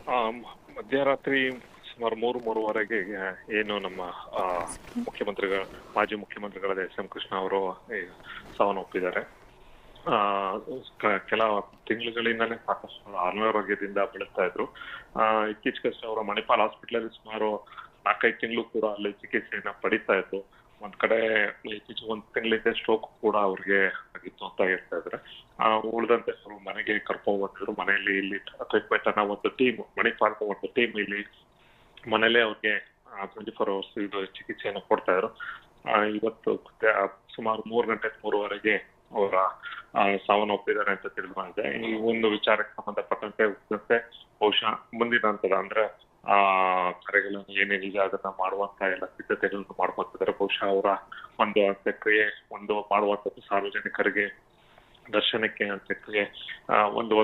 ಆ, ಮಧ್ಯರಾತ್ರಿ ಸುಮಾರು 3-3:30ಗೆ ಏನು ನಮ್ಮ ಆ, ಮುಖ್ಯಮಂತ್ರಿಗಳ ಮಾಜಿ ಮುಖ್ಯಮಂತ್ರಿಗಳಾದ ಎಸ್.ಎಂ. ಕೃಷ್ಣ ಅವರು ಸಾವನ್ನಪ್ಪಿದ್ದಾರೆ. ಆ, ಕೆಲ ತಿಂಗಳುಗಳಿಂದಾನೇ ಸಾಕಷ್ಟು ಅನಾರೋಗ್ಯದಿಂದ ಬಳಲ್ತಾ ಇದ್ರು. ಇತ್ತೀಚೆಗಷ್ಟೇ ಅವರ ಮಣಿಪಾಲ್ ಹಾಸ್ಪಿಟಲ್ ಸುಮಾರು 4-5 ತಿಂಗಳು ಕೂಡ ಅಲ್ಲಿ ಚಿಕಿತ್ಸೆಯನ್ನ ಪಡಿತಾ ಇದ್ರು. ಒಂದ್ ಕಡೆ ಇತ್ತೀಚೆಗೆ 1 ತಿಂಗಳಿಂದ ಸ್ಟ್ರೋಕ್ ಕೂಡ ಅವ್ರಿಗೆ ಆಗಿತ್ತು ಅಂತ ಹೇಳ್ತಾ ಇದ್ರೆ. ಉಳಿದಂತೆ ಅವರು ಮನೆಗೆ ಕರ್ಕೊಂಡ್ ಬಂದಿದ್ರು. ಮನೆಯಲ್ಲಿ ಇಲ್ಲಿ ಟ್ರೀಟ್ಮೆಂಟ್ ಅನ್ನ ಒಂದು ಟೀಮ್, ಮಣಿಪಾಲ್ ಒಂದು ಟೀಮ್ ಇಲ್ಲಿ ಮನೇಲೆ ಅವ್ರಿಗೆ 24 ಅವರ್ಸ್ ಇದು ಚಿಕಿತ್ಸೆಯನ್ನು ಕೊಡ್ತಾ ಇದ್ರು. ಇವತ್ತು ಸುಮಾರು 3:30-3:30ಗೆ ಅವರ ಸಾವನ್ನಪ್ಪಿದ್ದಾರೆ ಅಂತ ತಿಳಿದು ಬಂದಿದೆ. ಈ ಒಂದು ವಿಚಾರಕ್ಕೆ ಸಂಬಂಧಪಟ್ಟಂತೆ ಬಹುಶಃ ಮುಂದಿನ ಹಂತದ ಅಂದ್ರೆ ಕರೆಗಳನ್ನು ಏನೇನಿದೆ ಅದನ್ನ ಮಾಡುವಂತ ಎಲ್ಲ ಸಿದ್ಧತೆಗಳನ್ನು ಮಾಡ್ಕೊತಿದ್ದಾರೆ. ಬಹುಶಃ ಅವರ ಒಂದು ಅಂತ್ಯಕ್ರಿಯೆ ಮಾಡುವಂತದ್ದು ಸಾರ್ವಜನಿಕರಿಗೆ ದರ್ಶನಕ್ಕೆ ಅಂತ್ಯಕ್ರಿಯೆ ಒಂದು